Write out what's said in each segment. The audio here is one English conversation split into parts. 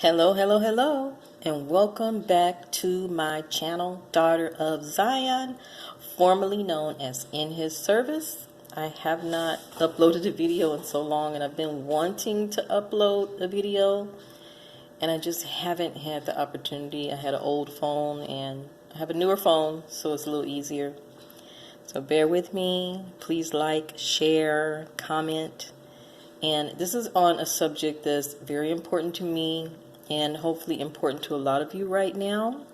Hello, hello, hello, and welcome back to my channel, Daughter of Zion, formerly known as In His Service. I have not uploaded a video in so long, and I've been wanting to upload a video, and I just haven't had the opportunity. I had an old phone, and I have a newer phone, so it's a little easier. So bear with me. Please like, share, comment. And this is on a subject that's very important to me and hopefully important to a lot of you right now.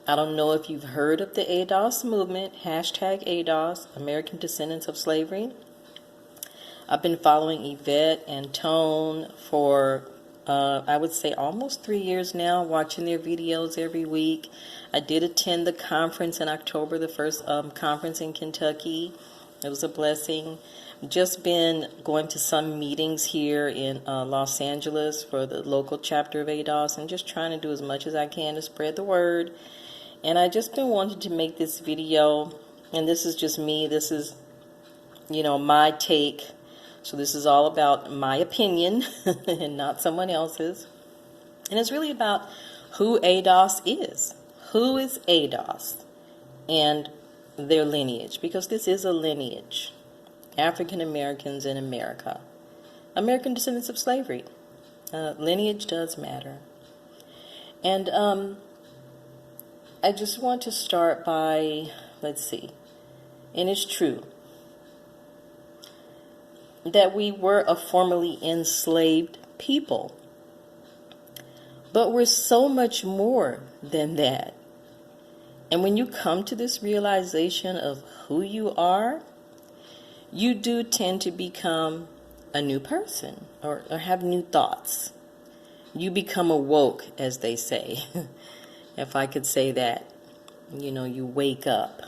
I don't know if you've heard of the ADOS movement, hashtag ADOS, American Descendants of Slavery. I've been following Yvette and Tone for, I would say, almost 3 years now, watching their videos every week. I did attend the conference in October, the first conference in Kentucky. It was a blessing. Just been going to some meetings here in Los Angeles for the local chapter of ADOS and just trying to do as much as I can to spread the word. And I just been wanting to make this video, and this is just me. This is, my take. So this is all about my opinion and not someone else's. And it's really about who ADOS is. Who is ADOS and their lineage, because this is a lineage. African Americans in America. American descendants of slavery. Lineage does matter. And I just want to start by, let's see. And it's true that we were a formerly enslaved people. But we're so much more than that. And when you come to this realization of who you are, you do tend to become a new person or have new thoughts. You become awoke, as they say, if I could say that. You wake up,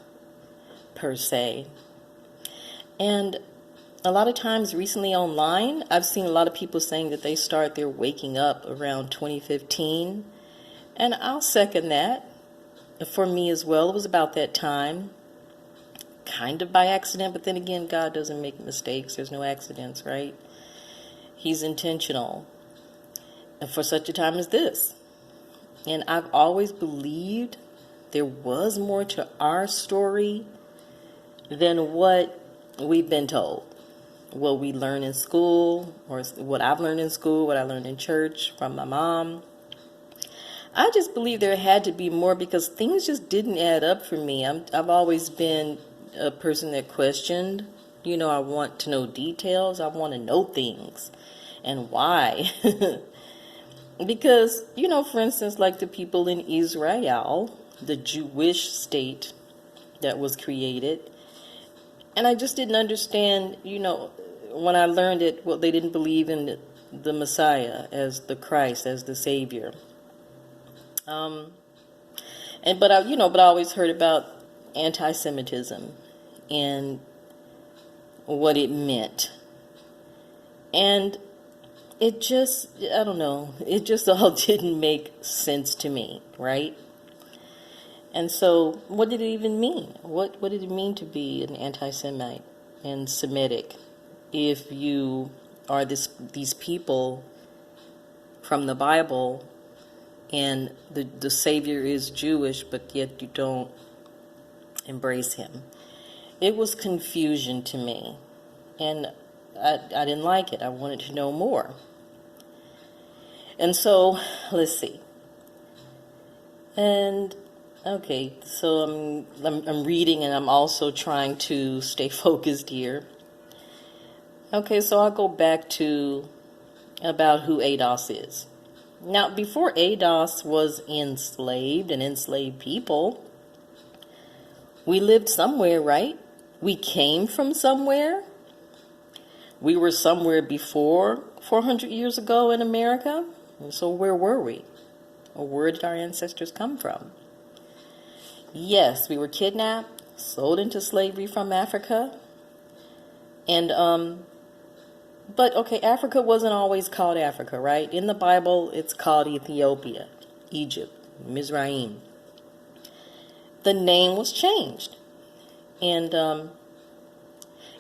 per se. And a lot of times recently online, I've seen a lot of people saying that they start their waking up around 2015. And I'll second that. For me as well, it was about that time. Kind of by accident, but then again, God doesn't make mistakes. There's no accidents, right? He's intentional. And for such a time as this. And I've always believed there was more to our story than what we've been told. What we learn in school, or what I've learned in school, what I learned in church from my mom. I just believe there had to be more because things just didn't add up for me. I've always been a person that questioned. I want to know details. I want to know things. And why? Because, for instance, like the people in Israel, the Jewish state that was created. And I just didn't understand, when I learned it, they didn't believe in the Messiah as the Christ, as the Savior. But I always heard about anti-Semitism and what it meant. And it just, I don't know, it just all didn't make sense to me, right? And so what did it even mean? What did it mean to be an anti-Semite and Semitic if you are these people from the Bible and the Savior is Jewish, but yet you don't embrace him? It was confusion to me, and I didn't like it. I wanted to know more. And so, let's see. And, okay, so I'm reading, and I'm also trying to stay focused here. Okay, so I'll go back to about who ADOS is. Now, before ADOS was enslaved and enslaved people, we lived somewhere, right? We came from somewhere. We were somewhere before 400 years ago in America. And so where were we? Or where did our ancestors come from? Yes, we were kidnapped, sold into slavery from Africa. And, but okay, Africa wasn't always called Africa, right? In the Bible, it's called Ethiopia, Egypt, Mizraim. The name was changed. And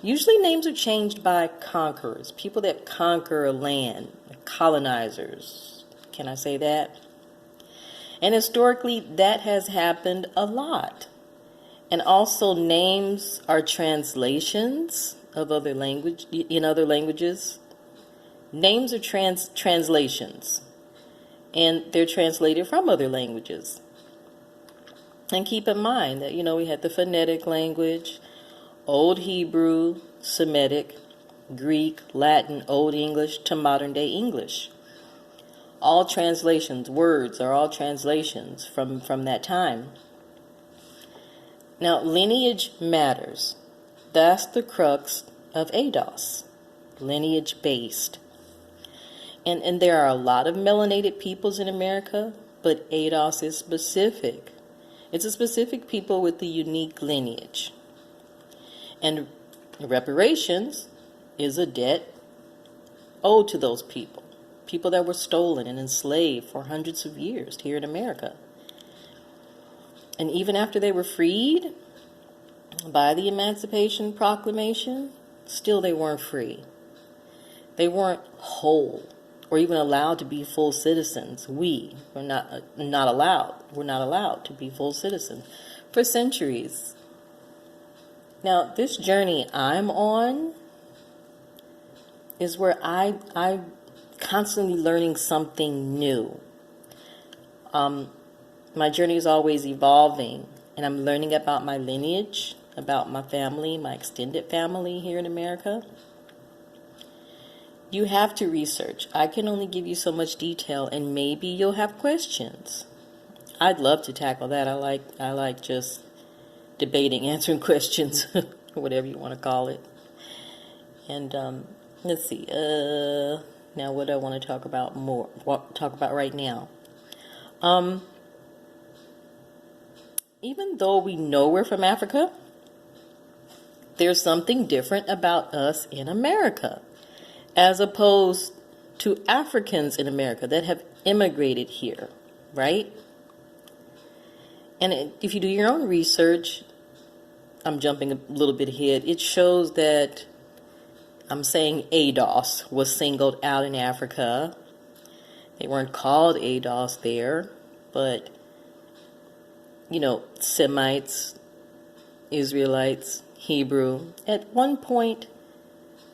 usually names are changed by conquerors, people that conquer a land, colonizers, Can I say that? And historically, that has happened a lot. And also, names are translations of other language in other languages. Names are translations, and they're translated from other languages. And keep in mind that, we had the phonetic language, Old Hebrew, Semitic, Greek, Latin, Old English to modern day English. All translations, words are all translations from that time. Now, lineage matters. That's the crux of ADOS, lineage based. And there are a lot of melanated peoples in America, but ADOS is specific. It's a specific people with a unique lineage. And reparations is a debt owed to those people that were stolen and enslaved for hundreds of years here in America. And even after they were freed by the Emancipation Proclamation, still they weren't free. They weren't whole or even allowed to be full citizens. We were not allowed. We're not allowed to be full citizens for centuries. Now, this journey I'm on is where I'm constantly learning something new. My journey is always evolving, and I'm learning about my lineage, about my family, my extended family here in America. You have to research. I can only give you so much detail, and maybe you'll have questions. I'd love to tackle that. I like just debating, answering questions, whatever you want to call it. And let's see. Now, what do I want to talk about right now? Even though we know we're from Africa, there's something different about us in America, as opposed to Africans in America that have immigrated here, right? And if you do your own research, I'm jumping a little bit ahead, it shows that I'm saying ADOS was singled out in Africa. They weren't called ADOS there, but, Semites, Israelites, Hebrew, at one point,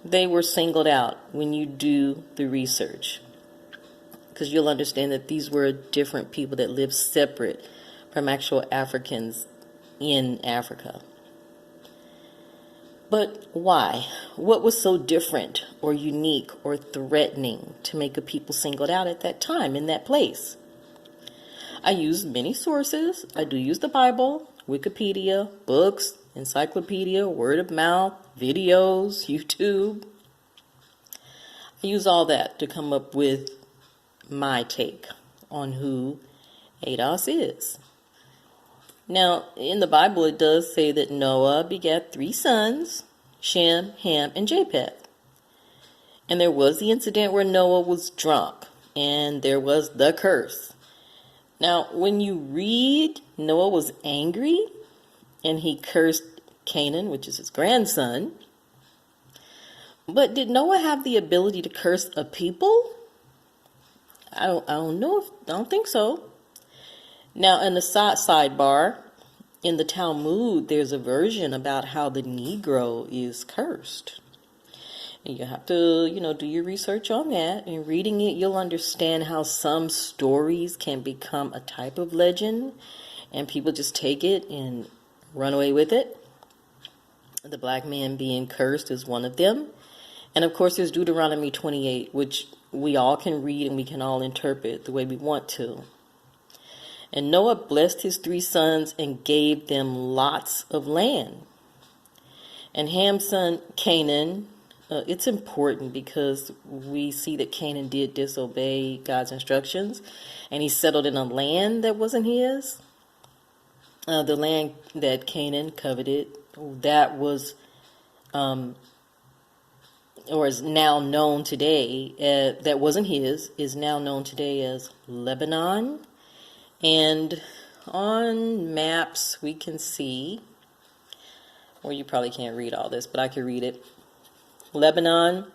they were singled out when you do the research, because you'll understand that these were different people that lived separate from actual Africans in Africa. But why? What was so different or unique or threatening to make a people singled out at that time in that place? I use many sources. I do use the Bible, Wikipedia, books, encyclopedia, word of mouth, videos, YouTube. I use all that to come up with my take on who ADOS is. Now, in the Bible, it does say that Noah begat 3 sons, Shem, Ham, and Japheth. And there was the incident where Noah was drunk, and there was the curse. Now, when you read, Noah was angry, and he cursed Canaan, which is his grandson. But did Noah have the ability to curse a people? I don't know. I don't think so. Now, in the sidebar, in the Talmud, there's a version about how the Negro is cursed. And you have to, do your research on that. And reading it, you'll understand how some stories can become a type of legend, and people just take it and run away with it. The black man being cursed is one of them. And of course, there's Deuteronomy 28, which we all can read and we can all interpret the way we want to. And Noah blessed his 3 sons and gave them lots of land. And Ham's son Canaan, it's important because we see that Canaan did disobey God's instructions, and he settled in a land that wasn't his. The land that Canaan coveted, that was, or is now known today, that wasn't his, is now known today as Lebanon. And on maps, we can see, well, you probably can't read all this, but I can read it. Lebanon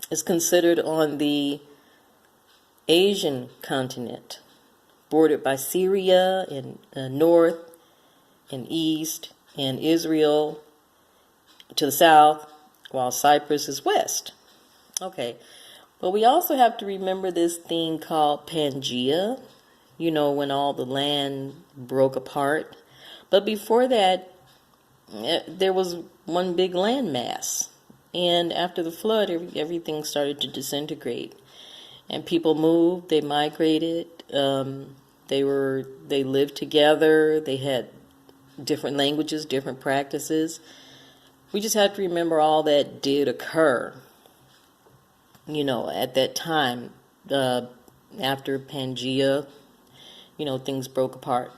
is considered on the Asian continent, bordered by Syria in north and east, and Israel to the south, while Cyprus is west. Okay, but we also have to remember this thing called Pangea, when all the land broke apart. But before that, there was one big landmass. And after the flood, everything started to disintegrate. And people moved, they migrated, they lived together, they had different languages, different practices. We just have to remember all that did occur, at that time. After Pangea, things broke apart.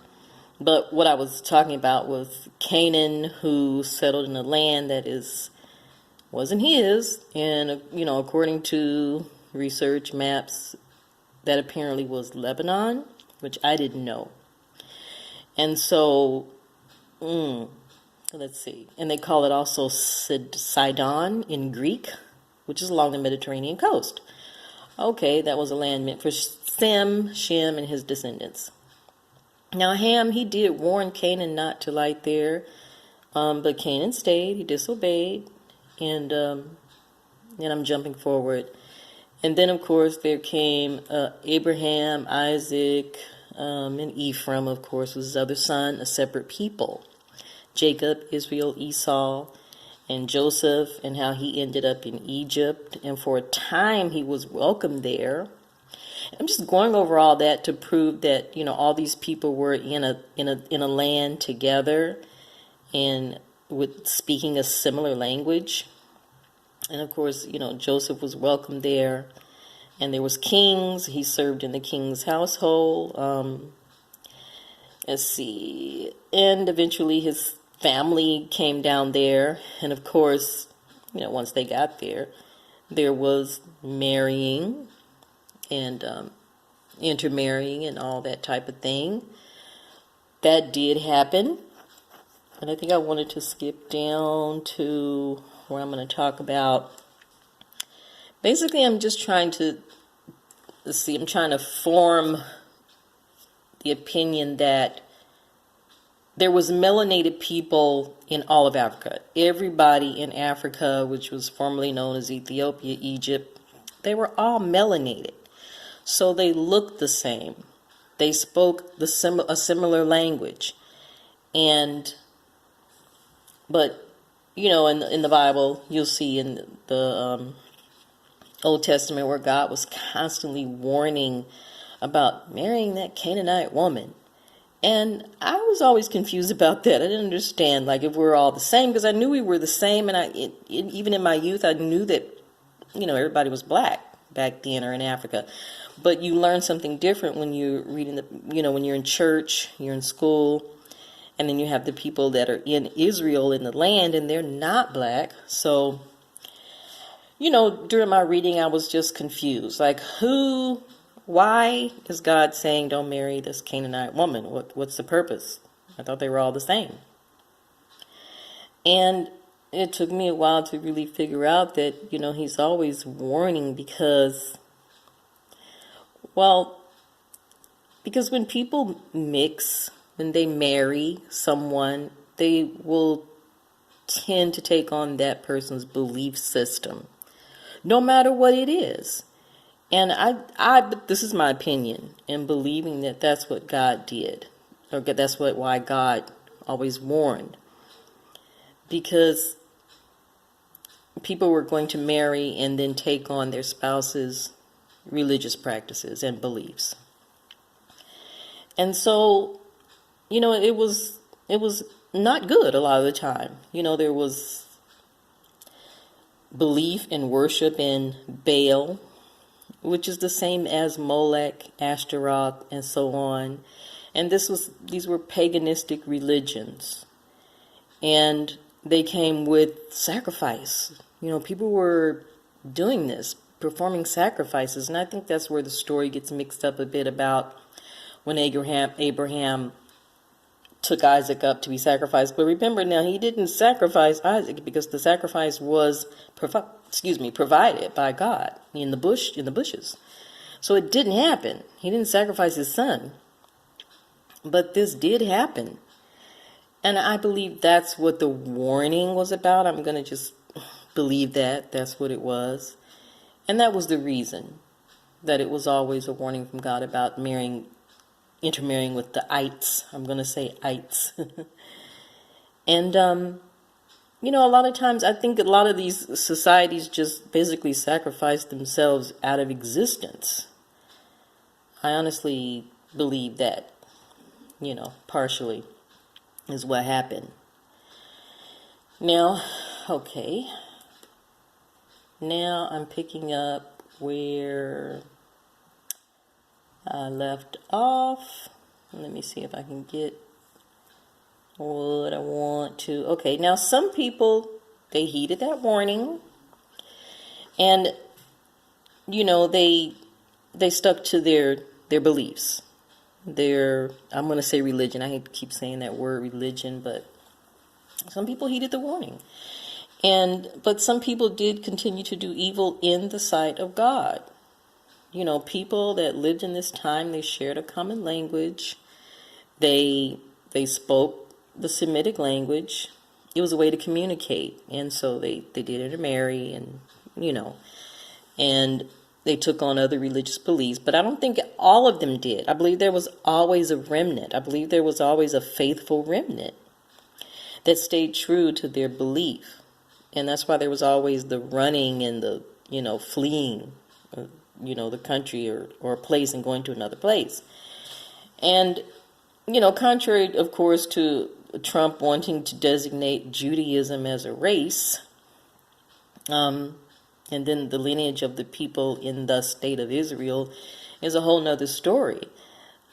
But what I was talking about was Canaan, who settled in a land that wasn't his, and according to research maps, that apparently was Lebanon, which I didn't know. And so, let's see, and they call it also Sidon in Greek, which is along the Mediterranean coast. Okay, that was a land meant for Shem, and his descendants. Now Ham, he did warn Canaan not to light there, but Canaan stayed. He disobeyed, and I'm jumping forward. And then, of course, there came Abraham, Isaac, and Ephraim, of course, was his other son, a separate people. Jacob, Israel, Esau, and Joseph, and how he ended up in Egypt. And for a time, he was welcomed there. I'm just going over all that to prove that, all these people were in a land together and with speaking a similar language. And of course, Joseph was welcomed there, and there was kings. He served in the king's household. Let's see. And eventually his family came down there. And of course, once they got there, there was marrying and intermarrying and all that type of thing. That did happen. And I think I wanted to skip down to where I'm going to talk about. Basically, I'm just trying to form the opinion that there was melanated people in all of Africa. Everybody in Africa, which was formerly known as Ethiopia, Egypt, they were all melanated. So they looked the same. They spoke a similar language. But in the Bible, you'll see in the Old Testament where God was constantly warning about marrying that Canaanite woman. And I was always confused about that. I didn't understand, if we're all the same, because I knew we were the same. And even in my youth, I knew that, everybody was black back then or in Africa. But you learn something different when you're reading when you're in church, you're in school, and then you have the people that are in Israel in the land, and they're not black. So, during my reading, I was just confused. Why is God saying don't marry this Canaanite woman? What's the purpose? I thought they were all the same. And it took me a while to really figure out that, he's always warning because when people mix, when they marry someone, they will tend to take on that person's belief system, no matter what it is. And but this is my opinion in believing that that's what God did, or that's why God always warned, because people were going to marry and then take on their spouse's religious practices and beliefs. And so, it was not good a lot of the time. There was belief and worship in Baal, which is the same as Molech, Ashtaroth, and so on. And these were paganistic religions. And they came with sacrifice. People were doing this, performing sacrifices. And I think that's where the story gets mixed up a bit about when Abraham took Isaac up to be sacrificed. But remember now, he didn't sacrifice Isaac because the sacrifice was provided by God in the bushes. So it didn't happen. He didn't sacrifice his son. But this did happen. And I believe that's what the warning was about. I'm going to just believe that. That's what it was. And that was the reason that it was always a warning from God about intermarrying with the ites. I'm going to say ites. And, a lot of times I think a lot of these societies just basically sacrifice themselves out of existence. I honestly believe that, partially is what happened. Now, okay. Now I'm picking up where I left off. Let me see if I can get what I want to. Okay, now some people, they heeded that warning. And, they stuck to their beliefs. I'm going to say religion. I hate to keep saying that word religion, but some people heeded the warning. But some people did continue to do evil in the sight of God. People that lived in this time, they shared a common language. They spoke the Semitic language. It was a way to communicate. And so they did intermarry and they took on other religious beliefs. But I don't think all of them did. I believe there was always a remnant. I believe there was always a faithful remnant that stayed true to their belief. And that's why there was always the running and the, fleeing, the country or a place and going to another place. And, contrary, of course, to Trump wanting to designate Judaism as a race, and then the lineage of the people in the state of Israel is a whole nother story.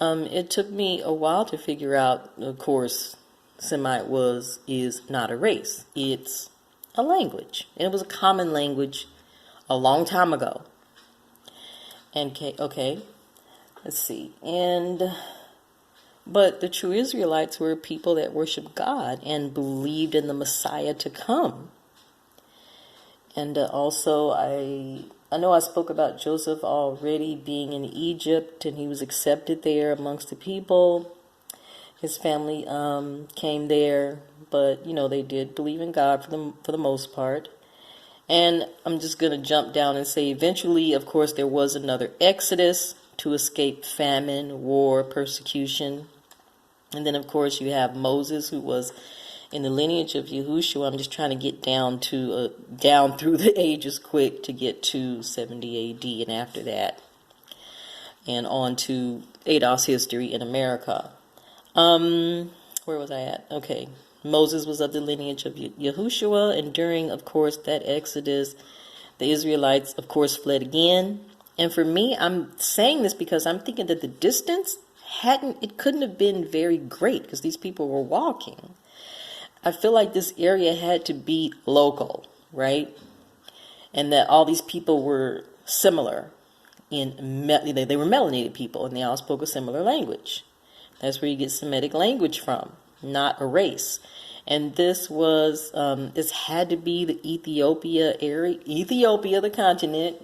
It took me a while to figure out, of course, Semite is not a race. It's a language. And it was a common language a long time ago. And okay, let's see. But the true Israelites were people that worshiped God and believed in the Messiah to come. And also, I know I spoke about Joseph already being in Egypt, and he was accepted there amongst the people. His family came there, but they did believe in God for the most part. And I'm just going to jump down and say, eventually, of course, there was another exodus to escape famine, war, persecution. And then, of course, you have Moses, who was in the lineage of Yahushua. I'm just trying to get down through the ages quick to get to 70 AD and after that, and on to Adolf's history in America. Where was I at? Okay, Moses was of the lineage of Yahushua, and during, of course, that Exodus, the Israelites, of course, fled again. And for me, I'm saying this because I'm thinking that the distance couldn't have been very great because these people were walking. I feel like this area had to be local, right? And that all these people were similar they were melanated people, and they all spoke a similar language. That's where you get Semitic language from, not a race. And this had to be the Ethiopia area, the continent,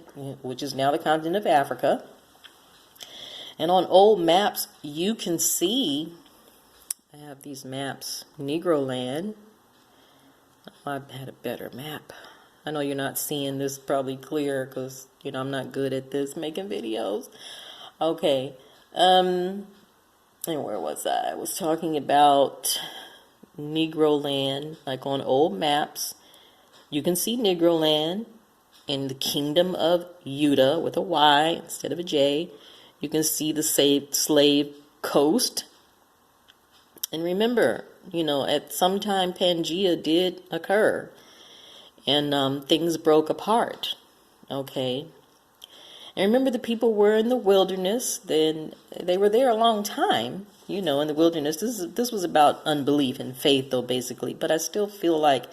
which is now the continent of Africa. And on old maps, you can see, I have these maps, Negro land. I had a better map. I know you're not seeing this probably clear because, I'm not good at this, making videos. Okay. And where was I? I was talking about Negro land, like on old maps. You can see Negro land in the kingdom of Judah with a Y instead of a J. You can see the slave coast. And remember, at some time Pangea did occur. And things broke apart. Okay. And remember, the people were in the wilderness. Then they were there a long time, in the wilderness. This was about unbelief and faith, though, basically. But I still feel like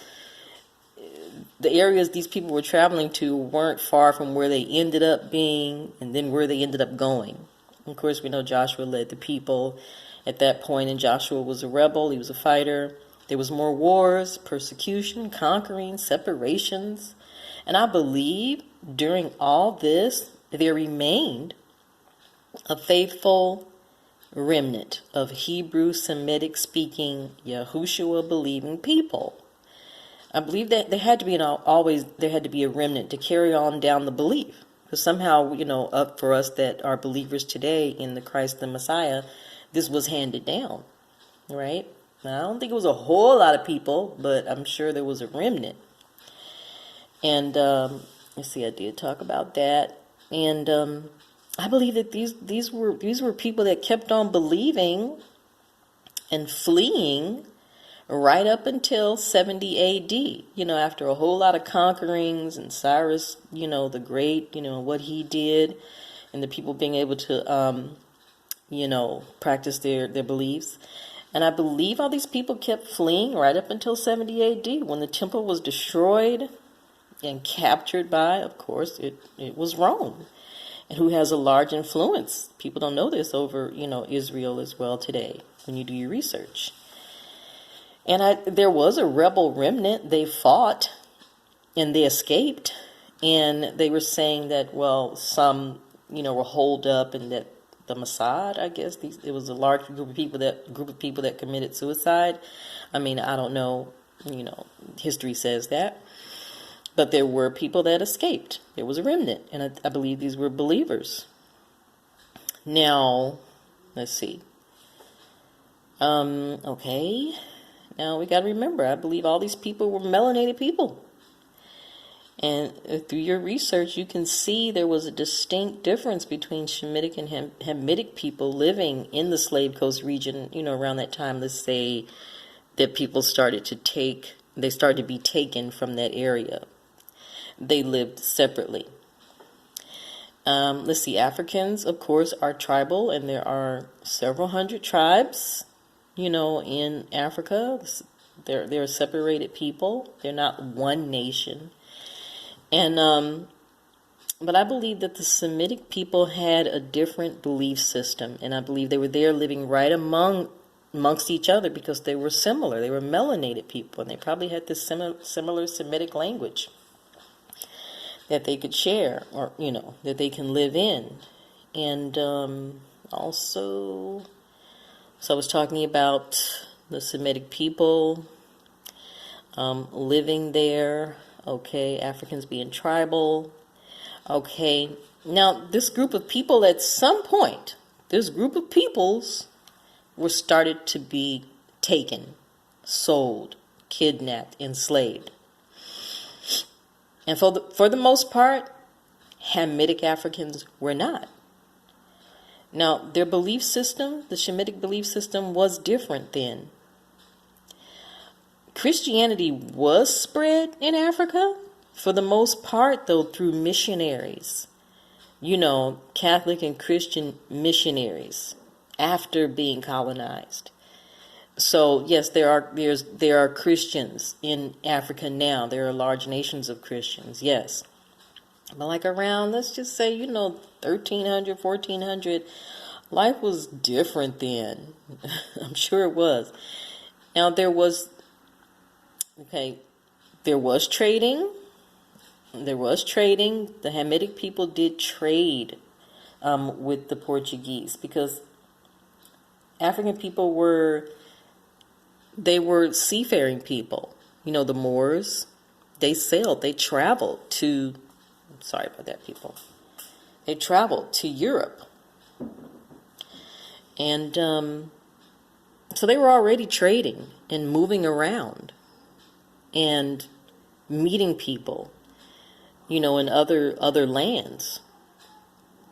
the areas these people were traveling to weren't far from where they ended up being and then where they ended up going. Of course, we know Joshua led the people at that point, and Joshua was a rebel. He was a fighter. There was more wars, persecution, conquering, separations. And I believe during all this, there remained a faithful remnant of Hebrew Semitic speaking Yahushua believing people. I believe that there had to be there had to be a remnant to carry on down the belief. Because somehow, up for us that are believers today in the Christ the Messiah, this was handed down, right? Now, I don't think it was a whole lot of people, but I'm sure there was a remnant. And let's see, I did talk about that. And I believe that these were people that kept on believing and fleeing right up until 70 AD, after a whole lot of conquerings and Cyrus, the Great, what he did, and the people being able to, practice their beliefs. And I believe all these people kept fleeing right up until 70 AD when the temple was destroyed and captured by, of course, it was Rome, and who has a large influence. People don't know this over, Israel as well today when you do your research. And there was a rebel remnant. They fought and they escaped. And they were saying that, well, some, were holed up and that the Mossad, I guess, it was a large group of people that committed suicide. I mean, I don't know, history says that. But there were people that escaped. There was a remnant. And I believe these were believers. Now, let's see. Okay. Now, we got to remember, I believe all these people were melanated people. And through your research, you can see there was a distinct difference between Shemitic and Hamitic people living in the Slave Coast region, around that time, let's say, that people started to be taken from that area. They lived separately. Let's see, Africans, of course, are tribal, and there are several hundred tribes, in Africa. They're separated people. They're not one nation. And but I believe that the Semitic people had a different belief system, and I believe they were there living right amongst each other because they were similar. They were melanated people, and they probably had this similar Semitic language that they could share, or that they can live in. And also, so I was talking about the Semitic people living there. Okay, Africans being tribal. Okay, now this group of people, at some point, this group of peoples were started to be taken, sold, kidnapped, enslaved. And for the most part, Hamitic Africans were not. Now, their belief system, the Shemitic belief system, was different then. Christianity was spread in Africa, for the most part, though, through missionaries. Catholic and Christian missionaries after being colonized. So yes, there are Christians in Africa now. There are large nations of Christians, yes. But like around, let's just say, 1300, 1400, life was different then. I'm sure it was. Now there was trading. The Hamitic people did trade with the Portuguese because African people were seafaring people. The Moors, they sailed, they traveled to, sorry about that, people. They traveled to Europe. And so they were already trading and moving around and meeting people, in other lands.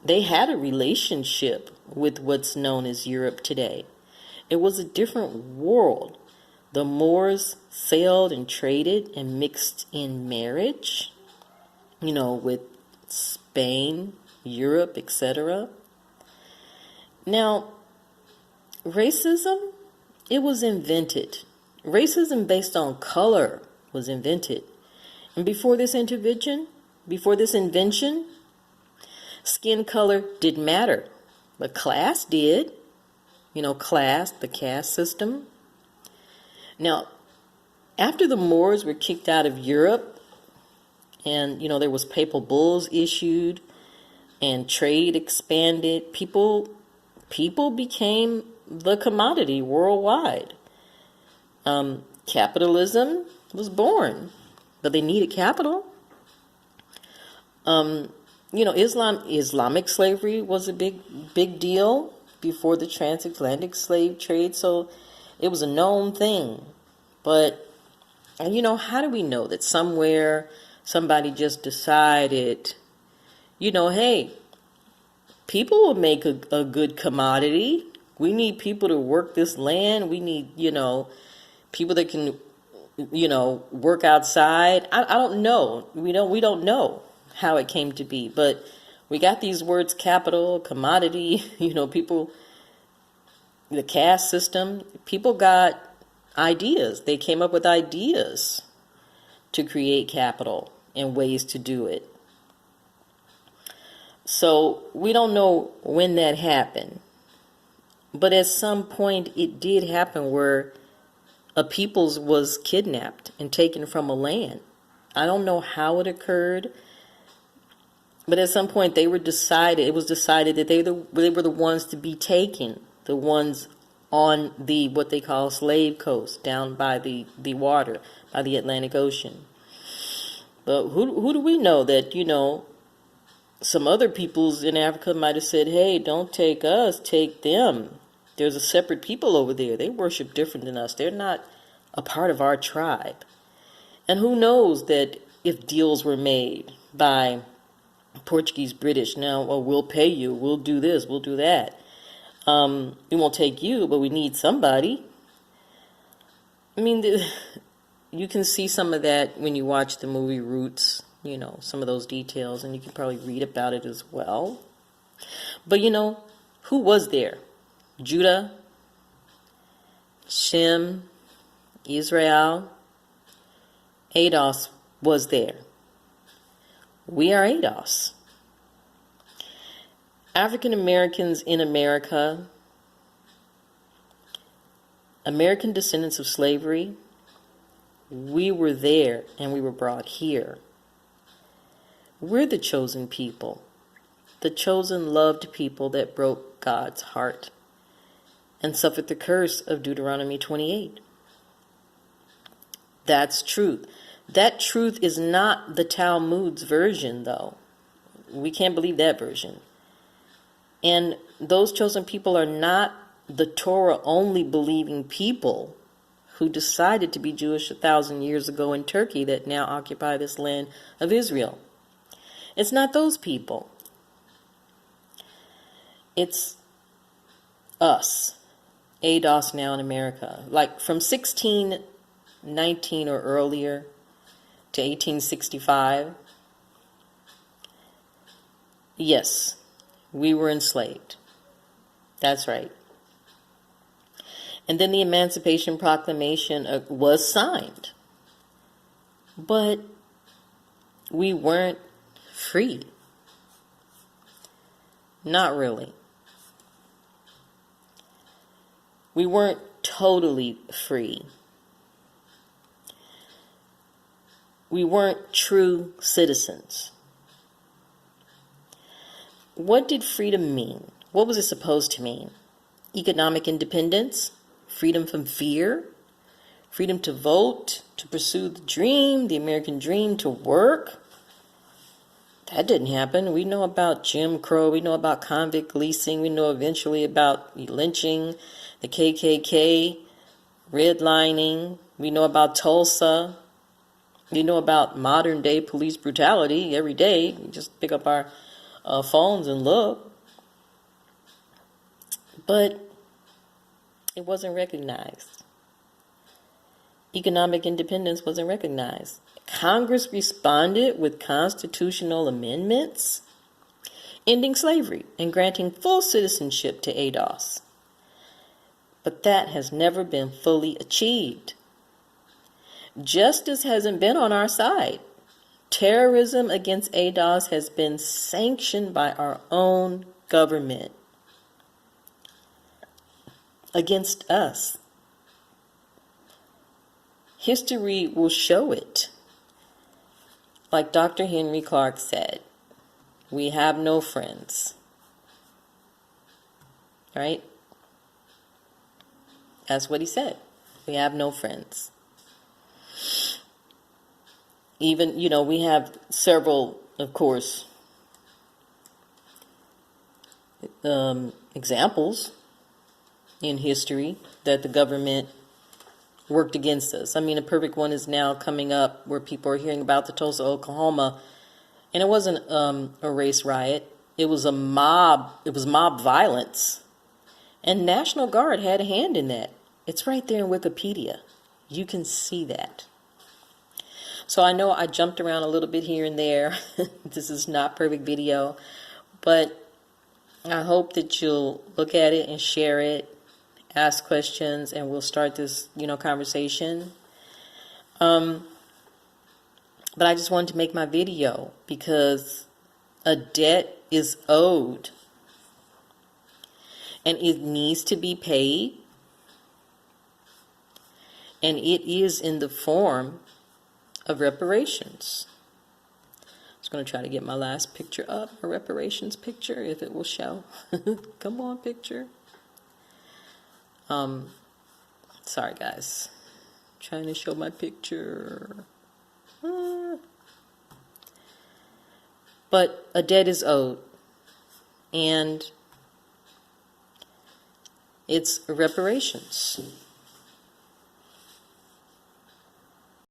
They had a relationship with what's known as Europe today. It was a different world. The Moors sailed and traded and mixed in marriage, with Spain, Europe, etc. Now, racism, it was invented. Racism based on color was invented. And before this invention, skin color didn't matter. But class did. The caste system. Now, after the Moors were kicked out of Europe, and, there was papal bulls issued, and trade expanded. People became the commodity worldwide. Capitalism was born, but they needed capital. Islamic slavery was a big deal before the transatlantic slave trade, so it was a known thing. But, how do we know that somewhere somebody just decided, hey, people will make a good commodity. We need people to work this land. We need, people that can, work outside. I don't know. We don't know how it came to be, but we got these words: capital, commodity, people, the caste system. People got ideas. They came up with ideas to create capital and ways to do it. So we don't know when that happened, but at some point it did happen where a people's was kidnapped and taken from a land. I don't know how it occurred, but at some point it was decided that they were the ones to be taken, the ones on the what they call slave coast, down by the water, by the Atlantic Ocean. But who do we know that, some other peoples in Africa might have said, hey, don't take us, take them. There's a separate people over there. They worship different than us. They're not a part of our tribe. And who knows that if deals were made by Portuguese, British, now, well, we'll pay you, we'll do this, we'll do that. We won't take you, but we need somebody. I mean, you can see some of that when you watch the movie Roots, some of those details, and you can probably read about it as well. But, who was there? Judah, Shem, Israel, Ados was there. We are Ados. African Americans in America, American descendants of slavery, we were there and we were brought here. We're the chosen people, the chosen loved people that broke God's heart and suffered the curse of Deuteronomy 28. That's truth. That truth is not the Talmud's version, though. We can't believe that version. And those chosen people are not the Torah-only believing people who decided to be Jewish 1,000 years ago in Turkey that now occupy this land of Israel. It's not those people. It's us, ADOS now in America. Like from 1619 or earlier to 1865, yes, we were enslaved. That's right. And then the Emancipation Proclamation was signed. But we weren't free. Not really. We weren't totally free. We weren't true citizens. What did freedom mean? What was it supposed to mean? Economic independence, freedom from fear, freedom to vote, to pursue the dream, the American dream, to work. That didn't happen. We know about Jim Crow. We know about convict leasing. We know eventually about lynching, the KKK, redlining. We know about Tulsa. We know about modern day police brutality every day. We just pick up our phones and look. But it wasn't recognized. Economic independence wasn't recognized. Congress responded with constitutional amendments, ending slavery and granting full citizenship to ADOS. But that has never been fully achieved. Justice hasn't been on our side. Terrorism against ADOS has been sanctioned by our own government against us. History will show it. Like Dr. Henry Clark said, We have no friends. Right? That's what he said. We have no friends. Even, we have several, of course, examples in history that the government worked against us. I mean, a perfect one is now coming up where people are hearing about the Tulsa, Oklahoma, and it wasn't a race riot. It was a mob. It was mob violence, and National Guard had a hand in that. It's right there in Wikipedia. You can see that. So I know I jumped around a little bit here and there. This is not perfect video, but I hope that you'll look at it and share it, ask questions, and we'll start this, conversation. But I just wanted to make my video because a debt is owed and it needs to be paid, and it is in the form of reparations. I was going to try to get my last picture up, a reparations picture, if it will show. Come on, picture. Sorry guys, trying to show my picture. But a debt is owed, and it's reparations.